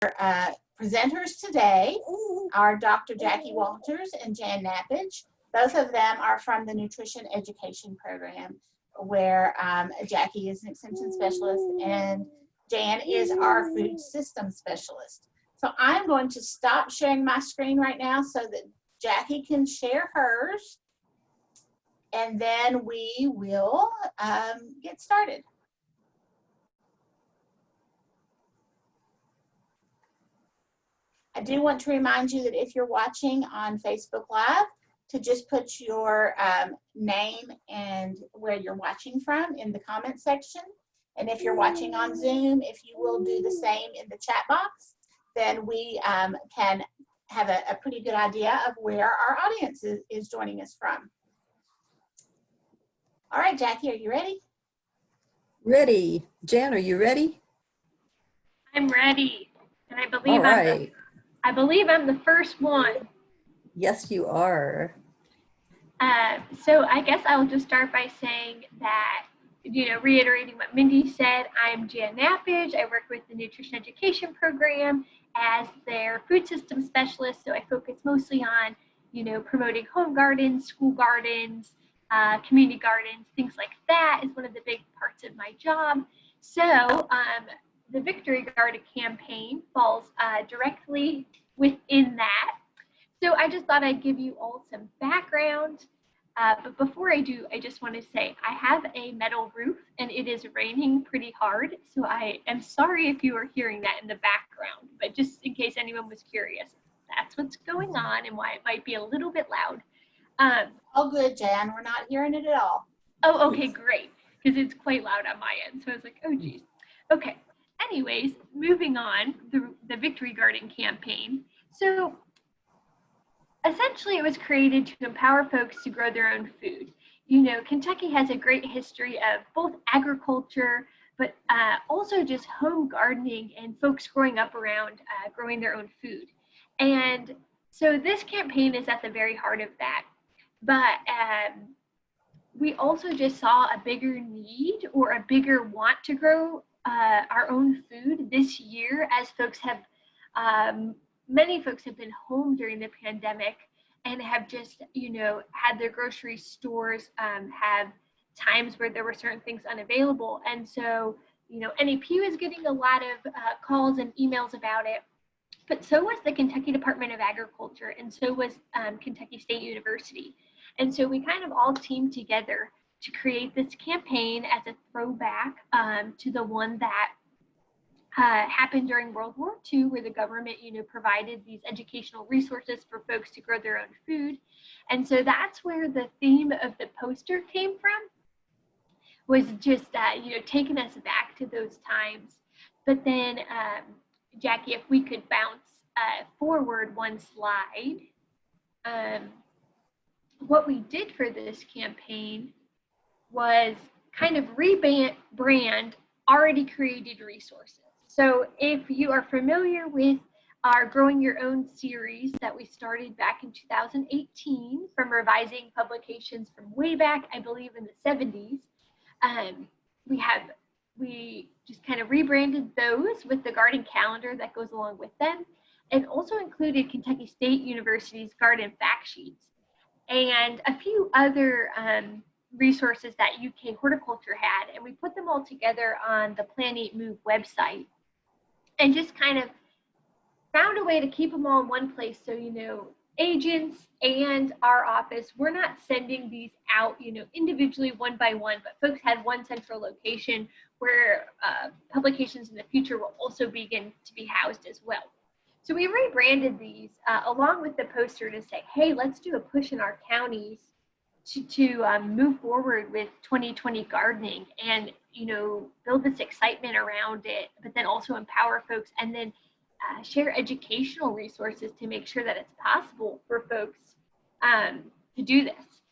Presenters today are Dr. Jackie Walters and Jan Nappage. Both of them are from the Nutrition Education Program, where Jackie is an extension specialist and Jan is our food system specialist. So I'm going to stop sharing my screen right now so that Jackie can share hers, and then we will get started. I do want to remind you that if you're watching on Facebook Live, to just put your name and where you're watching from in the comment section. And if you're watching on Zoom, if you will do the same in the chat box, then we can have a pretty good idea of where our audience is joining us from. All right, Jackie, are you ready? Ready. Jan, are you ready? I'm ready. And I believe I'm the first one. Yes, you are. So I guess I'll just start by saying that, reiterating what Mindy said, I'm Jan Nappage. I work with the Nutrition Education Program as their food system specialist. So I focus mostly on, promoting home gardens, school gardens, community gardens, things like that is one of the big parts of my job. So the Victory Garden campaign falls directly within that. So I just thought I'd give you all some background. But before I do, I just want to say I have a metal roof and it is raining pretty hard. So I am sorry if you are hearing that in the background, but just in case anyone was curious, that's what's going on and why it might be a little bit loud. All good, Jan. We're not hearing it at all. Oh, okay, great. Because it's quite loud on my end. So I was like, oh, geez. Okay. Anyways, moving on, the Victory Garden campaign. So essentially, it was created to empower folks to grow their own food. Kentucky has a great history of both agriculture, but also just home gardening and folks growing up around growing their own food. And so this campaign is at the very heart of that. But we also just saw a bigger need or a bigger want to grow our own food this year, as folks have many folks have been home during the pandemic and have just, had their grocery stores have times where there were certain things unavailable. And so, NAP was getting a lot of calls and emails about it, but so was the Kentucky Department of Agriculture, and so was Kentucky State University. And so we kind of all teamed together to create this campaign as a throwback to the one that happened during World War II, where the government, provided these educational resources for folks to grow their own food. And so that's where the theme of the poster came from, was just, taking us back to those times. But then, Jackie, if we could bounce forward one slide. What we did for this campaign was kind of rebrand already created resources. So if you are familiar with our Growing Your Own series that we started back in 2018 from revising publications from way back, I believe in the 70s, we just kind of rebranded those with the garden calendar that goes along with them, and also included Kentucky State University's garden fact sheets and a few other resources that UK Horticulture had, and we put them all together on the Plan Eat Move website and just kind of found a way to keep them all in one place. So, agents and our office, we're not sending these out, individually one by one, but folks had one central location where publications in the future will also begin to be housed as well. So we rebranded these along with the poster to say, hey, let's do a push in our counties to move forward with 2020 gardening and, build this excitement around it, but then also empower folks and then share educational resources to make sure that it's possible for folks to do this.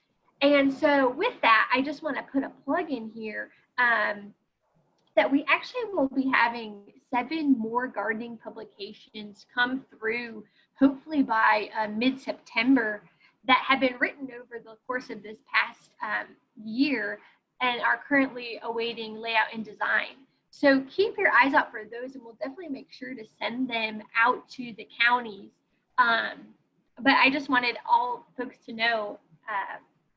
And so with that, I just want to put a plug in here that we actually will be having 7 more gardening publications come through, hopefully by mid-September, that have been written over the course of this past year and are currently awaiting layout and design. So keep your eyes out for those, and we'll definitely make sure to send them out to the counties. But I just wanted all folks to know,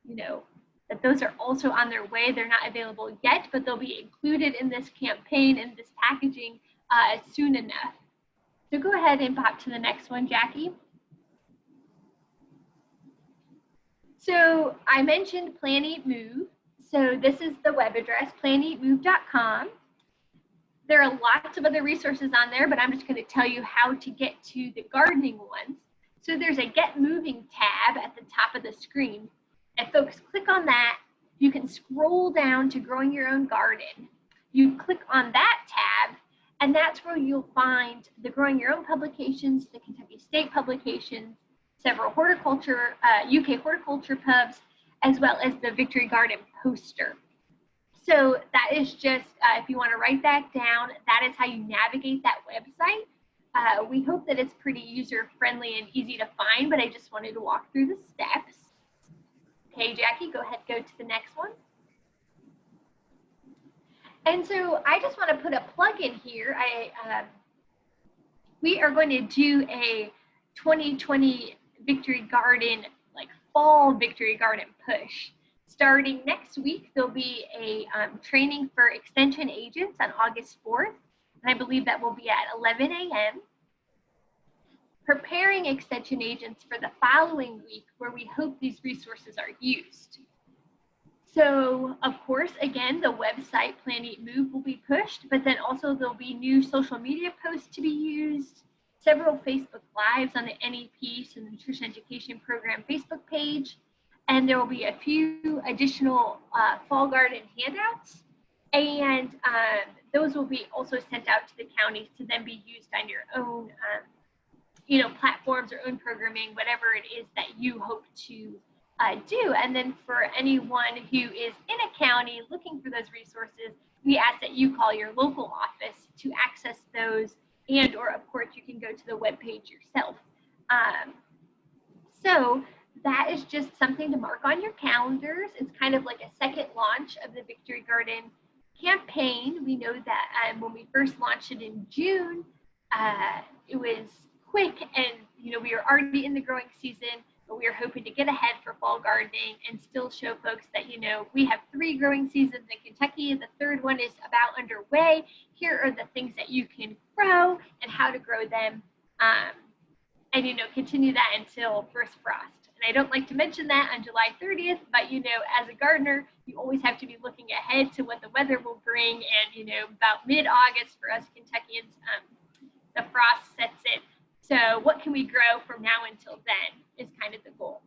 you know, that those are also on their way. They're not available yet, but they'll be included in this campaign and this packaging soon enough. So go ahead and pop to the next one, Jackie. So I mentioned Plan Eat Move. So this is the web address, planeatmove.com. There are lots of other resources on there, but I'm just going to tell you how to get to the gardening ones. So there's a Get Moving tab at the top of the screen. If folks click on that, you can scroll down to Growing Your Own Garden. You click on that tab, and that's where you'll find the Growing Your Own publications, the Kentucky State publications, several horticulture, UK horticulture pubs, as well as the Victory Garden poster. So that is just, if you want to write that down, that is how you navigate that website. We hope that it's pretty user-friendly and easy to find, but I just wanted to walk through the steps. Okay, Jackie, go ahead, go to the next one. And so I just want to put a plug in here. We are going to do a 2020 Victory Garden, like fall Victory Garden push. Starting next week, there'll be a training for extension agents on August 4th, and I believe that will be at 11 a.m. Preparing extension agents for the following week, where we hope these resources are used. So, of course, again, the website Plan Eat Move will be pushed, but then also there'll be new social media posts to be used, several Facebook Lives on the NEP, so the Nutrition Education Program Facebook page, and there will be a few additional fall garden handouts, and those will be also sent out to the counties to then be used on your own, platforms or own programming, whatever it is that you hope to do. And then for anyone who is in a county looking for those resources, we ask that you call your local office to access those, and or of course you can go to the webpage yourself. So that is just something to mark on your calendars. It's kind of like a second launch of the Victory Garden campaign. We know that when we first launched it in June, it was quick, and we were already in the growing season, but we are hoping to get ahead for fall gardening and still show folks that we have 3 growing seasons in Kentucky, and the third one is about underway. Here are the things that you can grow and how to grow them, and continue that until first frost. And I don't like to mention that on July 30th, but as a gardener, you always have to be looking ahead to what the weather will bring, and about mid-August for us Kentuckians, the frost sets in. So what can we grow from now until then is kind of the goal.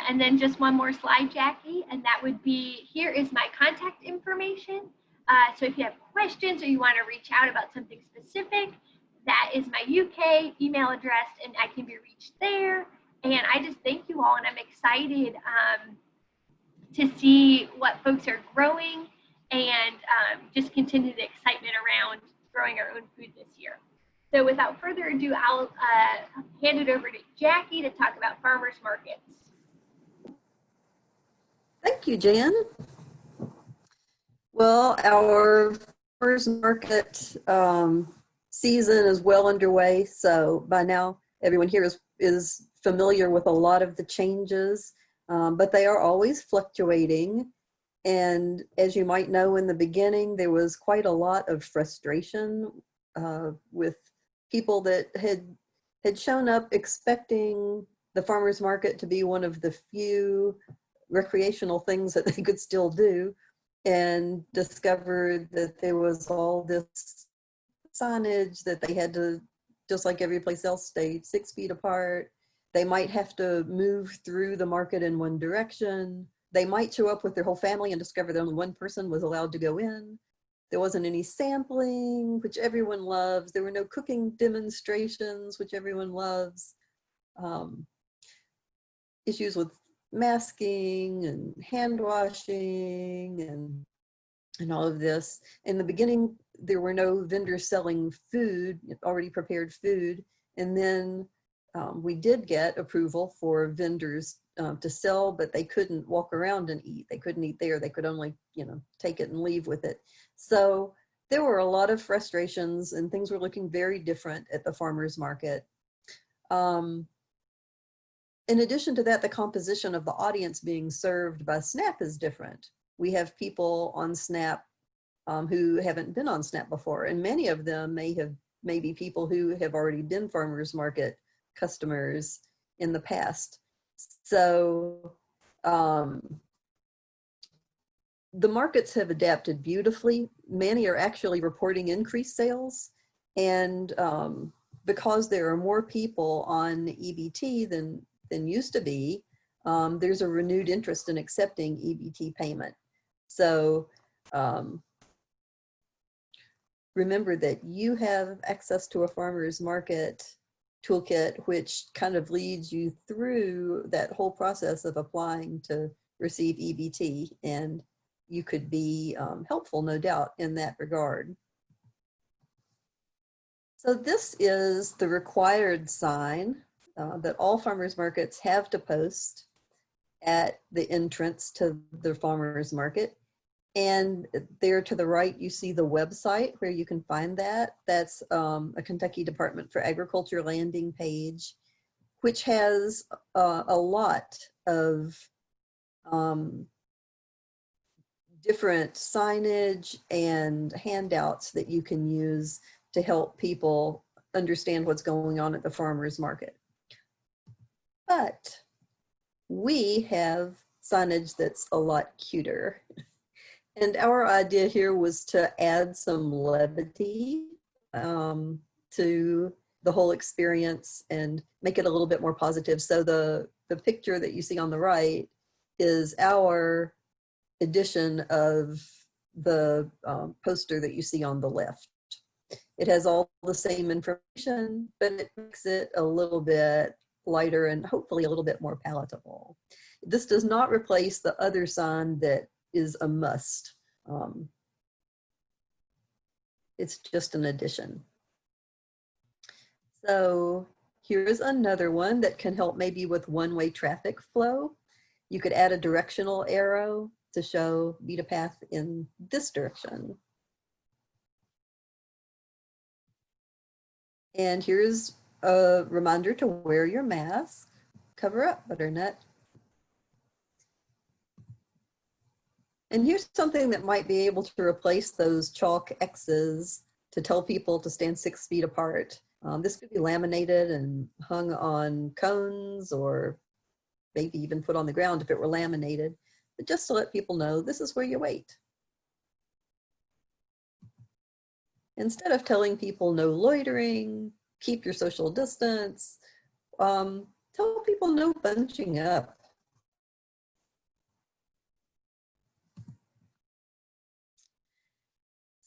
And then just one more slide, Jackie, and that would be, here is my contact information. So if you have questions or you want to reach out about something specific, that is my UK email address, and I can be reached there. And I just thank you all, and I'm excited to see what folks are growing, and just continue the excitement around growing our own food this year. So without further ado, I'll hand it over to Jackie to talk about farmers markets. Thank you, Jan. Well, our farmers market season is well underway. So by now, everyone here is familiar with a lot of the changes, but they are always fluctuating. And as you might know, in the beginning, there was quite a lot of frustration with people that had shown up expecting the farmers market to be one of the few recreational things that they could still do, and discovered that there was all this signage that they had to, just like every place else, stay 6 feet apart. They might have to move through the market in one direction. They might show up with their whole family and discover that only one person was allowed to go in. There wasn't any sampling, which everyone loves. There were no cooking demonstrations, which everyone loves. Issues with masking and hand washing and all of this. In the beginning, there were no vendors selling food, already prepared food. And then we did get approval for vendors to sell, but they couldn't walk around and eat. They couldn't eat there. They could only, take it and leave with it. So there were a lot of frustrations and things were looking very different at the farmers market. In addition to that, the composition of the audience being served by SNAP is different. We have people on SNAP who haven't been on SNAP before, and many of them may be people who have already been farmers market customers in the past. So the markets have adapted beautifully. Many are actually reporting increased sales, and because there are more people on EBT than used to be, there's a renewed interest in accepting EBT payment. So remember that you have access to a farmer's market toolkit, which kind of leads you through that whole process of applying to receive EBT, and you could be helpful, no doubt, in that regard. So this is the required sign that all farmers markets have to post at the entrance to the farmers market. And there to the right, you see the website where you can find that. That's a Kentucky Department for Agriculture landing page, which has a lot of different signage and handouts that you can use to help people understand what's going on at the farmers market. But we have signage that's a lot cuter. And our idea here was to add some levity to the whole experience and make it a little bit more positive. So the picture that you see on the right is our edition of the poster that you see on the left. It has all the same information, but it makes it a little bit lighter and hopefully a little bit more palatable. This does not replace the other sign that is a must. It's just an addition. So here's another one that can help maybe with one-way traffic flow. You could add a directional arrow to show beat a path in this direction. And here's a reminder to wear your mask. Cover up, butternut. And here's something that might be able to replace those chalk X's to tell people to stand 6 feet apart. This could be laminated and hung on cones or maybe even put on the ground if it were laminated, but just to let people know this is where you wait. Instead of telling people no loitering, keep your social distance, tell people no bunching up.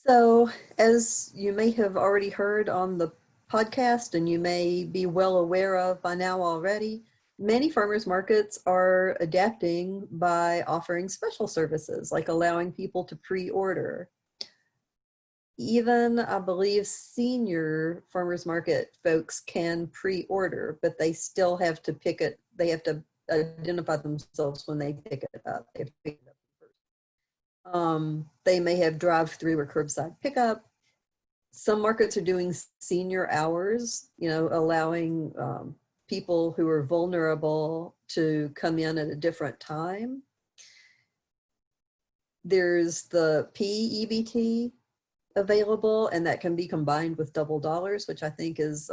So as you may have already heard on the podcast, and you may be well aware of by now already, many farmers markets are adapting by offering special services, like allowing people to pre-order. Even, I believe, senior farmers market folks can pre-order, but they still have to pick it. They have to identify themselves when they pick it up. They have to pick it up first. They may have drive-through or curbside pickup. Some markets are doing senior hours, allowing people who are vulnerable to come in at a different time. There's the PEBT available, and that can be combined with double dollars, which I think is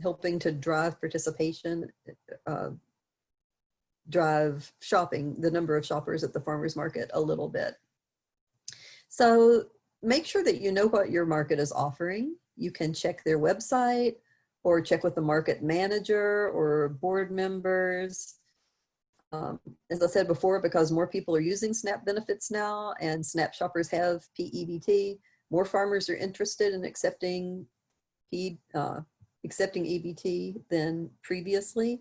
helping to drive participation, drive shopping, the number of shoppers at the farmers market a little bit. So make sure that you know what your market is offering. You can check their website or check with the market manager or board members. As I said before, because more people are using SNAP benefits now and SNAP shoppers have PEBT, more farmers are interested in accepting EBT than previously,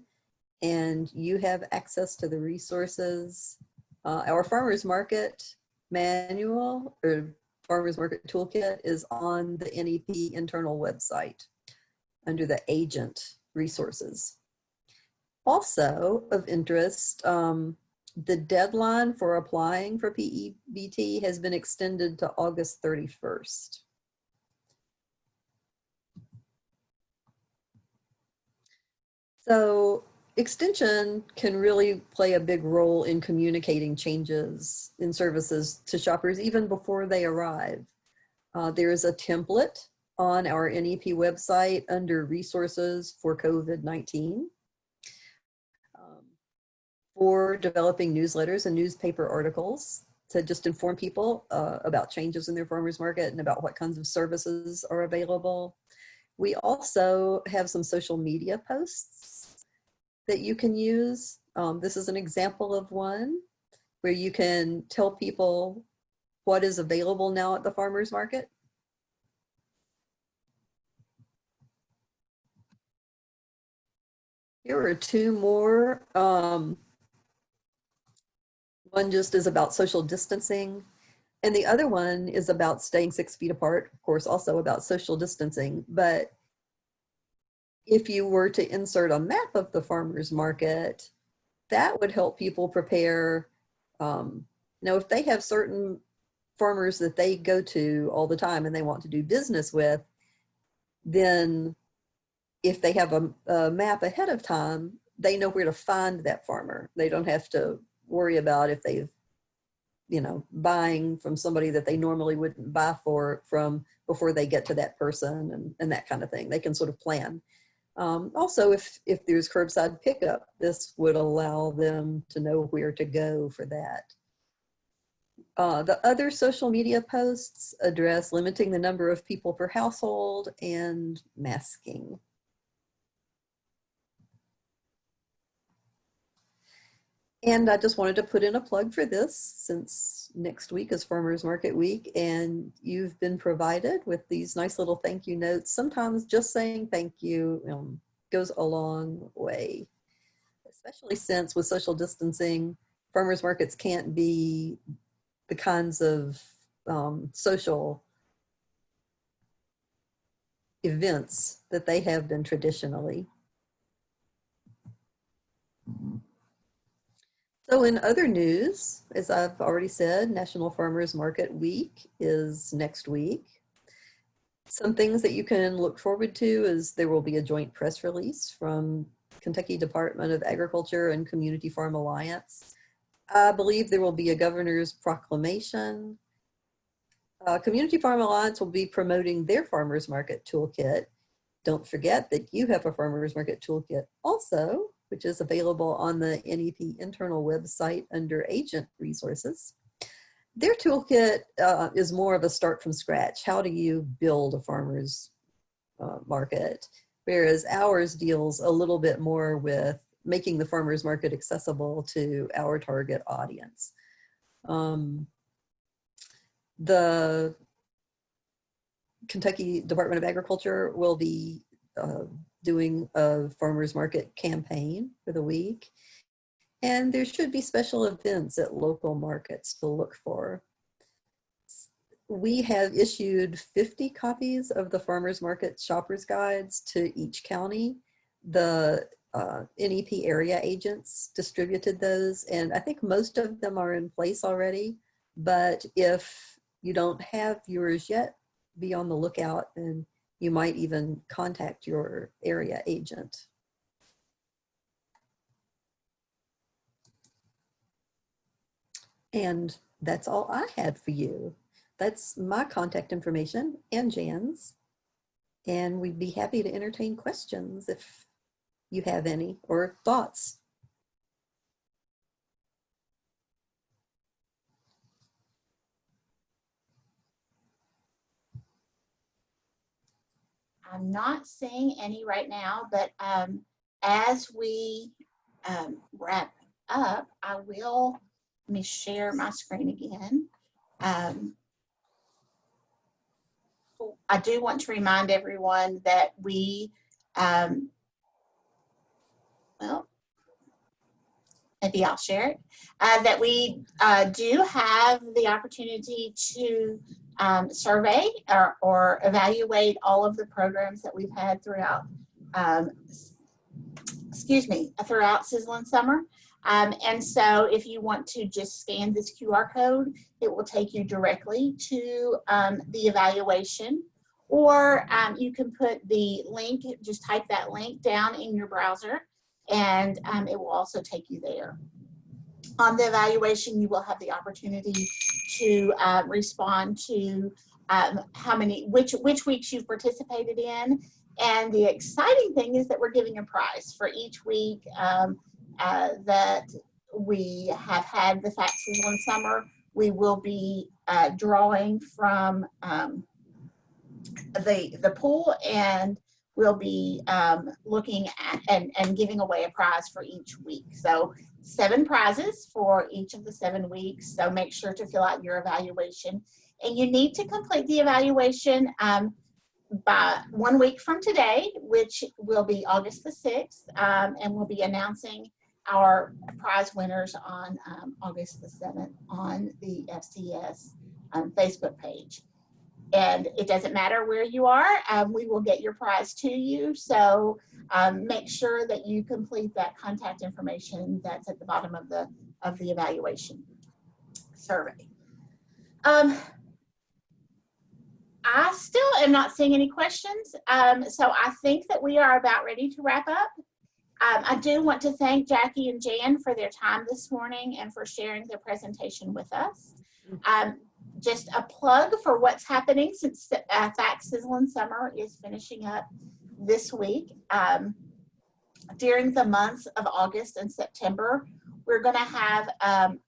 and you have access to the resources. Our farmers market manual or farmers market toolkit is on the NEP internal website under the agent resources. Also of interest, the deadline for applying for PEBT has been extended to August 31st. So extension can really play a big role in communicating changes in services to shoppers even before they arrive. There is a template on our NEP website under resources for COVID-19 for developing newsletters and newspaper articles to just inform people about changes in their farmers market and about what kinds of services are available. We also have some social media posts that you can use. This is an example of one where you can tell people what is available now at the farmers market. Here are two more. One just is about social distancing, and the other one is about staying 6 feet apart, of course, also about social distancing. But if you were to insert a map of the farmers market, that would help people prepare. Now, if they have certain farmers that they go to all the time and they want to do business with, then if they have a map ahead of time, they know where to find that farmer. They don't have to worry about if they've, buying from somebody that they normally wouldn't buy from before they get to that person and that kind of thing. They can sort of plan. Also, if there's curbside pickup, this would allow them to know where to go for that. The other social media posts address limiting the number of people per household and masking. And I just wanted to put in a plug for this, since next week is Farmers Market Week and you've been provided with these nice little thank you notes. Sometimes just saying thank you goes a long way, especially since with social distancing, farmers markets can't be the kinds of social events that they have been traditionally. So in other news, as I've already said, National Farmers Market Week is next week. Some things that you can look forward to is there will be a joint press release from Kentucky Department of Agriculture and Community Farm Alliance. I believe there will be a governor's proclamation. Community Farm Alliance will be promoting their farmers market toolkit. Don't forget that you have a farmers market toolkit also, which is available on the NEP internal website under agent resources. Their toolkit is more of a start from scratch. How do you build a farmer's market? Whereas ours deals a little bit more with making the farmer's market accessible to our target audience. The Kentucky Department of Agriculture will be doing a farmers market campaign for the week. And there should be special events at local markets to look for. We have issued 50 copies of the farmers market shoppers guides to each county. The NEP area agents distributed those, and I think most of them are in place already. But if you don't have yours yet, be on the lookout, and you might even contact your area agent. And that's all I had for you. That's my contact information and Jan's. And we'd be happy to entertain questions if you have any, or thoughts. I'm not seeing any right now, but as we wrap up, let me share my screen again. I do want to remind everyone that we, well, maybe I'll share it, that we do have the opportunity to survey or evaluate all of the programs that we've had throughout throughout Sizzlin summer. And so if you want to just scan this QR code, it will take you directly to the evaluation, or you can put the link, just type that link down in your browser, and it will also take you there. On the evaluation, you will have the opportunity to respond to which weeks you've participated in. And the exciting thing is that we're giving a prize for each week that we have had the FACS Sizzlin summer. We will be drawing from the pool, and we'll be looking at and giving away a prize for each week. So 7 prizes for each of the 7 weeks. So make sure to fill out your evaluation. And you need to complete the evaluation by 1 week from today, which will be August the 6th. And we'll be announcing our prize winners on August the 7th on the FCS Facebook page. And it doesn't matter where you are, we will get your prize to you. So make sure that you complete that contact information that's at the bottom of the evaluation survey. I still am not seeing any questions. So I think that we are about ready to wrap up. I do want to thank Jackie and Jan for their time this morning and for sharing their presentation with us. Just a plug for what's happening, since FACS Sizzlin summer is finishing up this week. During the months of August and September, we're going to have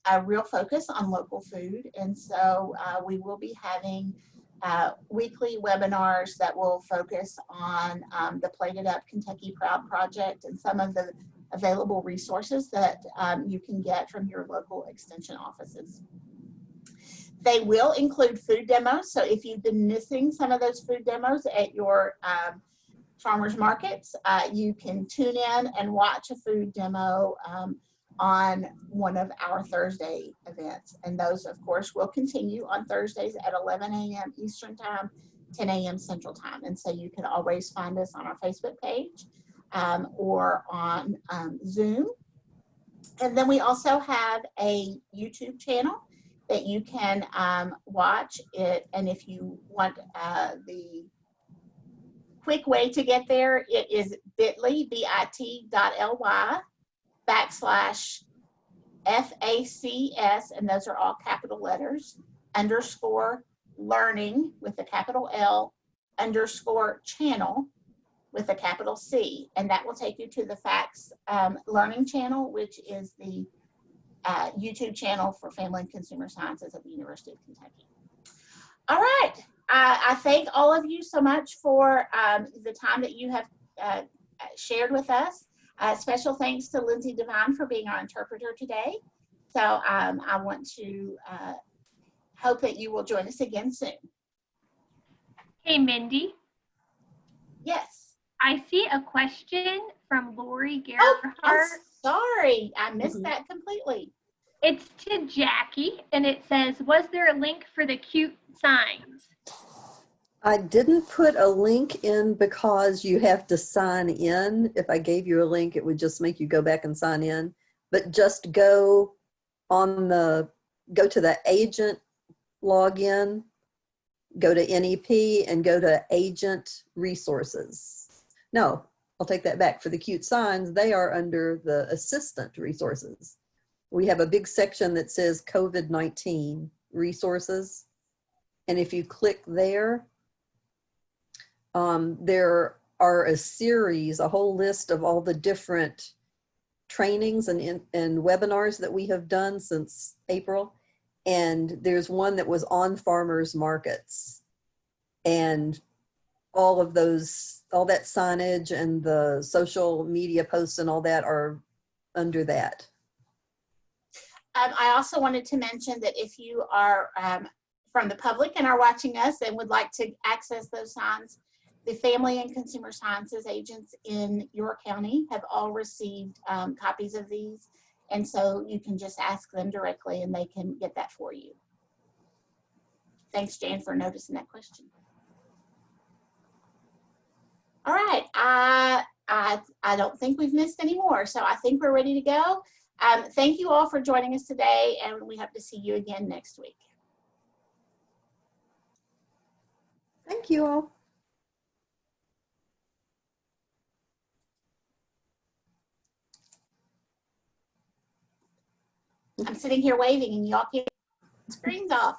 a real focus on local food. And so we will be having weekly webinars that will focus on the Plated Up Kentucky Proud project and some of the available resources that you can get from your local extension offices. They will include food demos. So if you've been missing some of those food demos at your farmers markets, you can tune in and watch a food demo on one of our Thursday events. And those, of course, will continue on Thursdays at 11 a.m. Eastern Time, 10 a.m. Central Time. And so you can always find us on our Facebook page or on Zoom. And then we also have a YouTube channel that you can watch it. And if you want the quick way to get there, it is bit.ly, bit.ly/FACS, and those are all capital letters, _learning with a capital L, _channel with a capital C. And that will take you to the FACS Learning channel, which is the YouTube channel for Family and Consumer Sciences at the University of Kentucky. All right. I thank all of you so much for the time that you have shared with us. Special thanks to Lindsay Devine for being our interpreter today. So I want to hope that you will join us again soon. Hey, Mindy. Yes. I see a question from Lori Gerhardt. Oh, I'm sorry. I missed that completely. It's to Jackie, and it says, was there a link for the cute signs? I didn't put a link in because you have to sign in. If I gave you a link, it would just make you go back and sign in. But just go to the agent login, go to NEP, and go to agent resources. No, I'll take that back. For the cute signs, they are under the assistant resources. We have a big section that says COVID-19 resources. And if you click there, there are a whole list of all the different trainings and webinars that we have done since April. And there's one that was on farmers markets. And all that signage and the social media posts and all that are under that. I also wanted to mention that if you are from the public and are watching us and would like to access those signs, the Family and Consumer Sciences agents in your county have all received copies of these. And so you can just ask them directly and they can get that for you. Thanks, Jan, for noticing that question. All right, I I don't think we've missed any more. So I think we're ready to go. Thank you all for joining us today, and we hope to see you again next week. Thank you all. I'm sitting here waving and y'all keep screens off.